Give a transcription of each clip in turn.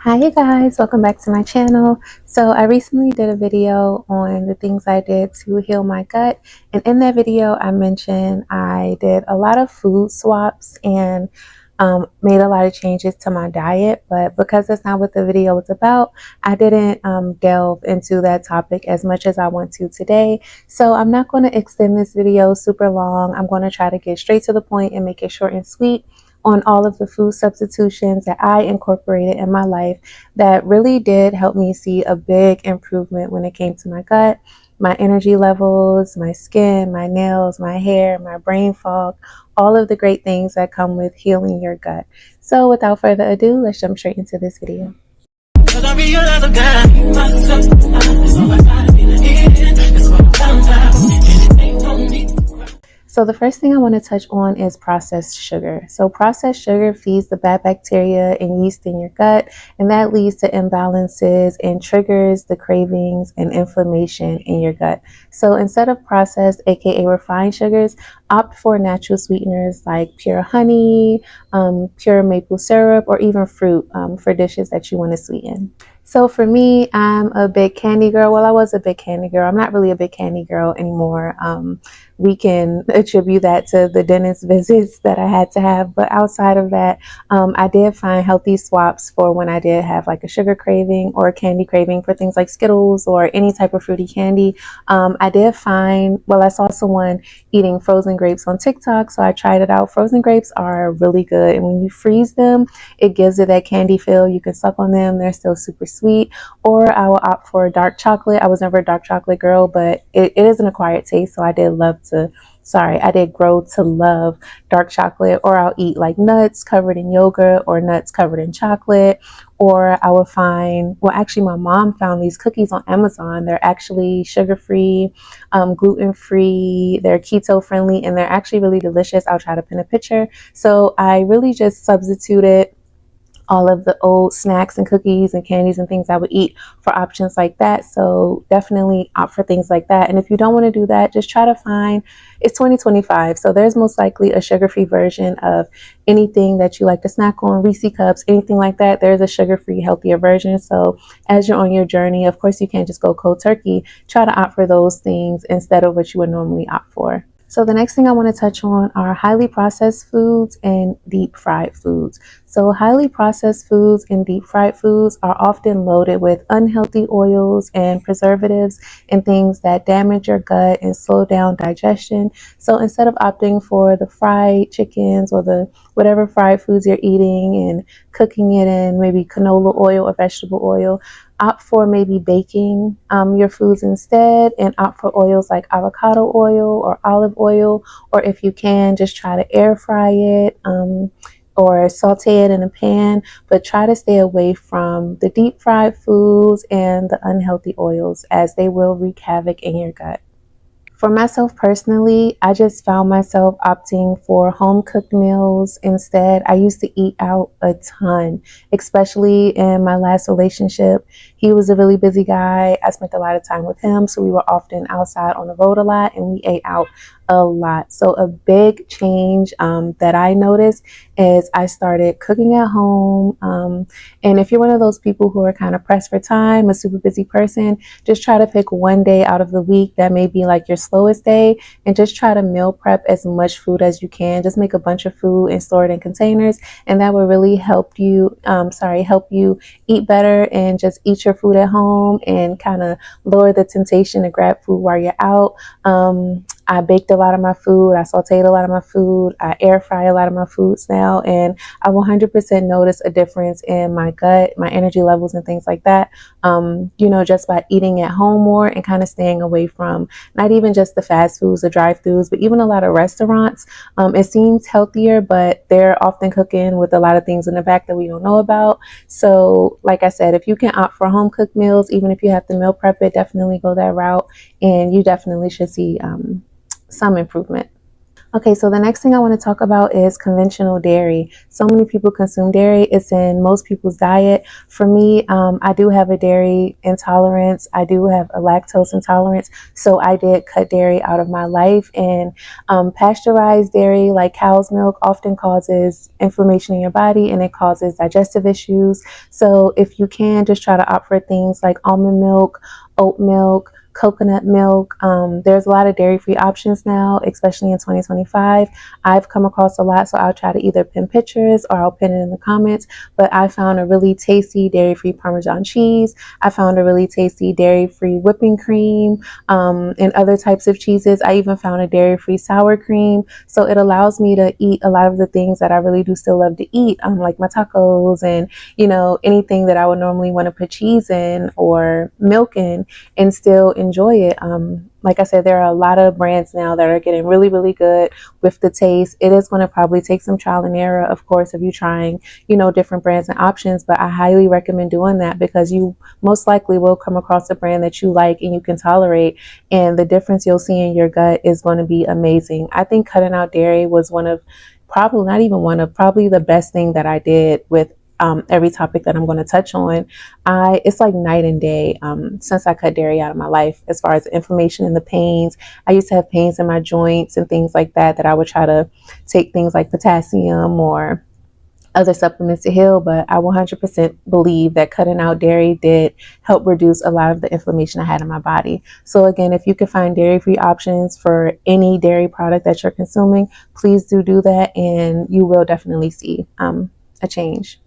Hi you guys, welcome back to my channel. So I recently did a video on the things I did to heal my gut, and in that video I mentioned I did a lot of food swaps and made a lot of changes to my diet, but because that's not what the video was about, I didn't delve into that topic as much as I want to today. So I'm not going to extend this video super long. I'm going to try to get straight to the point and make it short and sweet on all of the food substitutions that I incorporated in my life that really did help me see a big improvement when it came to my gut, my energy levels, my skin, my nails, my hair, my brain fog, all of the great things that come with healing your gut. So without further ado, let's jump straight into this video. So the first thing I want to touch on is processed sugar. So processed sugar feeds the bad bacteria and yeast in your gut, and that leads to imbalances and triggers the cravings and inflammation in your gut. So instead of processed, aka refined sugars, opt for natural sweeteners like pure honey, pure maple syrup, or even fruit for dishes that you want to sweeten. So for me, I'm a big candy girl. Well, I was a big candy girl. I'm not really a big candy girl anymore. We can attribute that to the dentist visits that I had to have. But outside of that, I did find healthy swaps for when I did have like a sugar craving or a candy craving for things like Skittles or any type of fruity candy. I did find, well, I saw someone eating frozen grapes on TikTok, so I tried it out. Frozen grapes are really good. And when you freeze them, it gives it that candy feel. You can suck on them. They're still super sweet. Or I will opt for dark chocolate. I was never a dark chocolate girl, but it is an acquired taste. So I did grow to love dark chocolate. Or I'll eat like nuts covered in yogurt or nuts covered in chocolate. Or I will find, well, actually my mom found these cookies on Amazon. They're actually sugar-free, gluten-free, they're keto-friendly, and they're actually really delicious. I'll try to pin a picture. So I really just substituted all of the old snacks and cookies and candies and things I would eat for options like that. So definitely opt for things like that. And if you don't want to do that, just try to find, it's 2025. So there's most likely a sugar-free version of anything that you like to snack on, Reese cups, anything like that. There's a sugar-free, healthier version. So as you're on your journey, of course, you can't just go cold turkey. Try to opt for those things instead of what you would normally opt for. So the next thing I want to touch on are highly processed foods and deep fried foods. So highly processed foods and deep fried foods are often loaded with unhealthy oils and preservatives and things that damage your gut and slow down digestion. So instead of opting for the fried chickens or the whatever fried foods you're eating and cooking it in maybe canola oil or vegetable oil, opt for maybe baking your foods instead, and opt for oils like avocado oil or olive oil, or if you can, just try to air fry it or saute it in a pan, but try to stay away from the deep fried foods and the unhealthy oils, as they will wreak havoc in your gut. For myself personally, I just found myself opting for home cooked meals instead. I used to eat out a ton, especially in my last relationship. He was a really busy guy. I spent a lot of time with him, so we were often outside on the road a lot, and we ate out a lot. So a big change that I noticed is I started cooking at home. And if you're one of those people who are kind of pressed for time, a super busy person, just try to pick one day out of the week that may be like your slowest day, and just try to meal prep as much food as you can. Just make a bunch of food and store it in containers, and that will really help you eat better and just eat your food at home and kind of lower the temptation to grab food while you're out. I baked a lot of my food. I sauteed a lot of my food. I air fry a lot of my foods now, and I 100% notice a difference in my gut, my energy levels, and things like that. Just by eating at home more and kind of staying away from not even just the fast foods, the drive-thrus, but even a lot of restaurants. It seems healthier, but they're often cooking with a lot of things in the back that we don't know about. So, like I said, if you can opt for home cooked meals, even if you have to meal prep it, definitely go that route, and you definitely should see some improvement. Okay, so the next thing I want to talk about is conventional dairy. So many people consume dairy. It's in most people's diet. For me, I do have a dairy intolerance. I do have a lactose intolerance. So I did cut dairy out of my life. And pasteurized dairy, like cow's milk, often causes inflammation in your body and it causes digestive issues. So if you can, just try to opt for things like almond milk, oat milk, coconut milk. There's a lot of dairy-free options now, especially in 2025. I've come across a lot, so I'll try to either pin pictures or I'll pin it in the comments. But I found a really tasty dairy-free Parmesan cheese. I found a really tasty dairy-free whipping cream, and other types of cheeses. I even found a dairy-free sour cream. So it allows me to eat a lot of the things that I really do still love to eat, like my tacos and, anything that I would normally want to put cheese in or milk in and still enjoy it. Like I said, there are a lot of brands now that are getting really, really good with the taste. It is going to probably take some trial and error, of course, if you're trying, different brands and options, but I highly recommend doing that because you most likely will come across a brand that you like and you can tolerate, and the difference you'll see in your gut is going to be amazing. I think cutting out dairy was one of probably not even one of probably the best thing that I did with every topic that I'm going to touch on. It's like night and day since I cut dairy out of my life as far as the inflammation and the pains. I used to have pains in my joints and things like that I would try to take things like potassium or other supplements to heal, but I 100% believe that cutting out dairy did help reduce a lot of the inflammation I had in my body. So again, if you can find dairy-free options for any dairy product that you're consuming, please do that, and you will definitely see a change.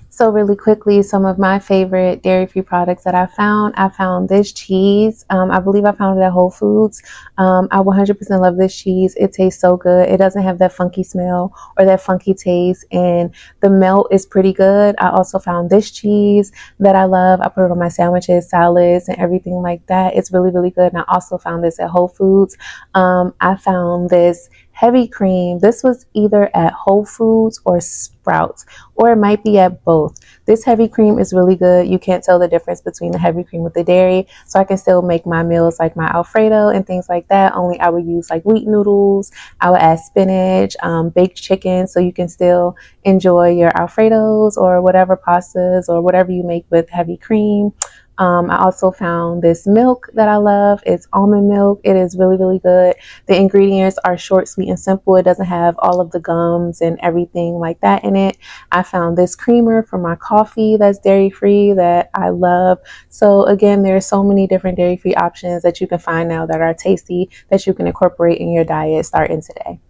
So really quickly, some of my favorite dairy-free products that I found this cheese. I believe I found it at Whole Foods. I 100% love this cheese. It tastes so good. It doesn't have that funky smell or that funky taste, and the melt is pretty good. I also found this cheese that I love. I put it on my sandwiches, salads, and everything like that. It's really, really good. And I also found this at Whole Foods. I found this heavy cream. This was either at Whole Foods or Sprouts, or it might be at both. This heavy cream is really good. You can't tell the difference between the heavy cream with the dairy, so I can still make my meals like my Alfredo and things like that. Only I would use like wheat noodles. I would add spinach, baked chicken, so you can still enjoy your Alfredos or whatever pastas or whatever you make with heavy cream. I also found this milk that I love. It's almond milk. It is really, really good. The ingredients are short, sweet, and simple. It doesn't have all of the gums and everything like that in it. I found this creamer for my coffee that's dairy-free that I love. So again, there are so many different dairy-free options that you can find now that are tasty that you can incorporate in your diet starting today.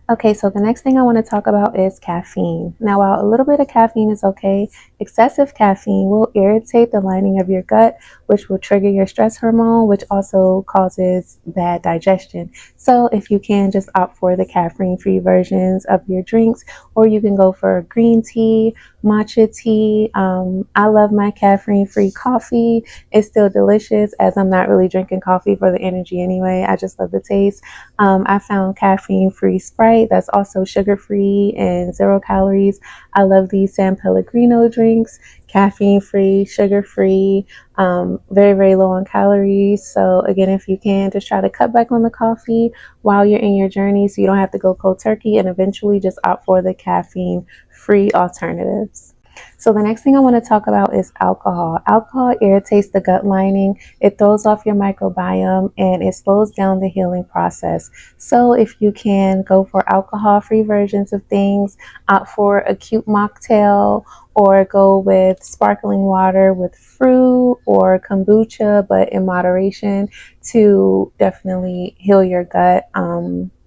Okay, so the next thing I want to talk about is caffeine. Now, while a little bit of caffeine is okay, excessive caffeine will irritate the lining of your gut, which will trigger your stress hormone, which also causes bad digestion. So if you can, just opt for the caffeine-free versions of your drinks, or you can go for green tea, matcha tea. I love my caffeine-free coffee. It's still delicious, as I'm not really drinking coffee for the energy anyway. I just love the taste. I found caffeine-free Sprite that's also sugar-free and 0 calories. I love these San Pellegrino drinks, caffeine-free, sugar-free, very, very low on calories. So again, if you can, just try to cut back on the coffee while you're in your journey so you don't have to go cold turkey, and eventually just opt for the caffeine-free alternatives. So the next thing I want to talk about is alcohol. Alcohol irritates the gut lining, it throws off your microbiome, and it slows down the healing process. So if you can, go for alcohol-free versions of things, opt for a cute mocktail, or go with sparkling water with fruit or kombucha, but in moderation, to definitely heal your gut.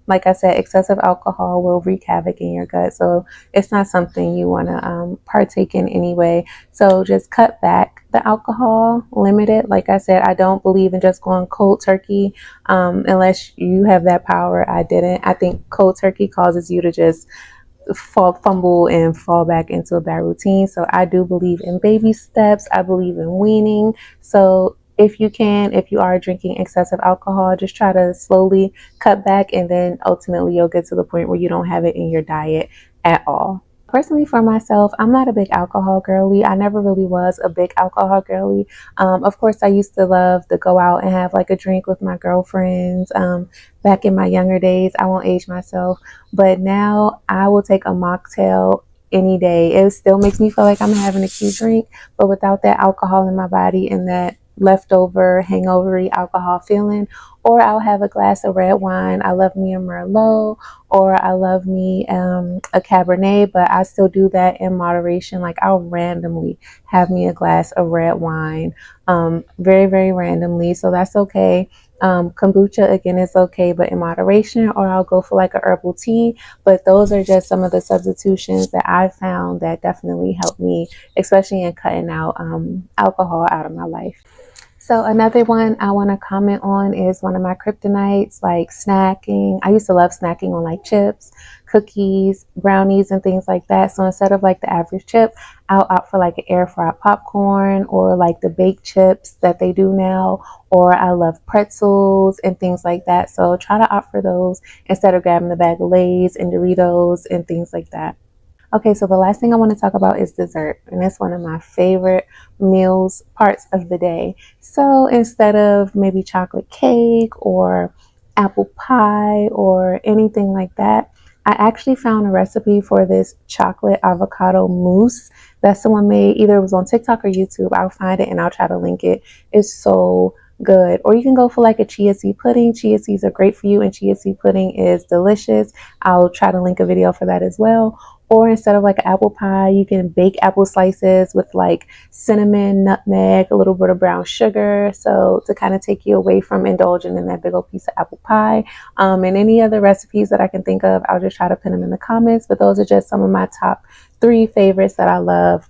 Like I said, excessive alcohol will wreak havoc in your gut. So it's not something you want to partake in anyway. So just cut back the alcohol, limit it. Like I said, I don't believe in just going cold turkey unless you have that power. I didn't. I think cold turkey causes you to just fumble and fall back into a bad routine. So I do believe in baby steps. I believe in weaning. So if you can, if you are drinking excessive alcohol, just try to slowly cut back, and then ultimately you'll get to the point where you don't have it in your diet at all. Personally, for myself, I'm not a big alcohol girly. I never really was a big alcohol girly. Of course, I used to love to go out and have like a drink with my girlfriends. Back in my younger days, I won't age myself, but now I will take a mocktail any day. It still makes me feel like I'm having a cute drink, but without that alcohol in my body and that leftover hangovery alcohol feeling. Or I'll have a glass of red wine. I love me a Merlot, or I love me a Cabernet, but I still do that in moderation. Like I'll randomly have me a glass of red wine, very, very randomly. So that's okay. Kombucha again is okay, but in moderation, or I'll go for like a herbal tea. But those are just some of the substitutions that I found that definitely help me, especially in cutting out alcohol out of my life. So another one I want to comment on is one of my kryptonites, like snacking. I used to love snacking on like chips, cookies, brownies, and things like that. So instead of like the average chip, I'll opt for like an air fried popcorn or like the baked chips that they do now. Or I love pretzels and things like that. So try to opt for those instead of grabbing the bag of Lay's and Doritos and things like that. Okay, so the last thing I want to talk about is dessert, and it's one of my favorite meals parts of the day. So instead of maybe chocolate cake or apple pie or anything like that, I actually found a recipe for this chocolate avocado mousse that someone made. Either it was on TikTok or YouTube. I'll find it and I'll try to link it. It's so good. Or you can go for like a chia seed pudding. Chia seeds are great for you, and chia seed pudding is delicious. I'll try to link a video for that as well. Or instead of like an apple pie, you can bake apple slices with like cinnamon, nutmeg, a little bit of brown sugar. So to kind of take you away from indulging in that big old piece of apple pie. And any other recipes that I can think of, I'll just try to put them in the comments. But those are just some of my top 3 favorites that I love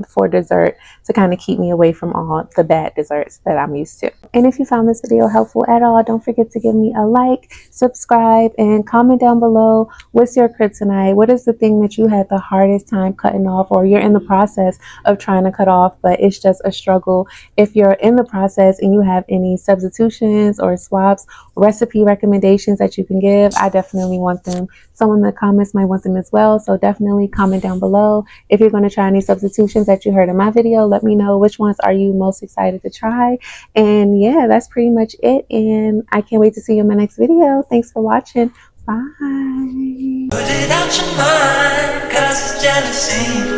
for dessert to kind of keep me away from all the bad desserts that I'm used to. And if you found this video helpful at all, don't forget to give me a like, subscribe, and comment down below. What's your kryptonite? What is the thing that you had the hardest time cutting off, or you're in the process of trying to cut off, but it's just a struggle? If you're in the process and you have any substitutions or swaps, recipe recommendations that you can give, I definitely want them. Some in the comments might want them as well, so definitely comment down below. If you're going to try any substitutions that you heard in my video, let me know which ones are you most excited to try. And yeah, that's pretty much it, and I can't wait to see you in my next video. Thanks for watching. Bye. Put it out your mind, 'cause it's jealousy.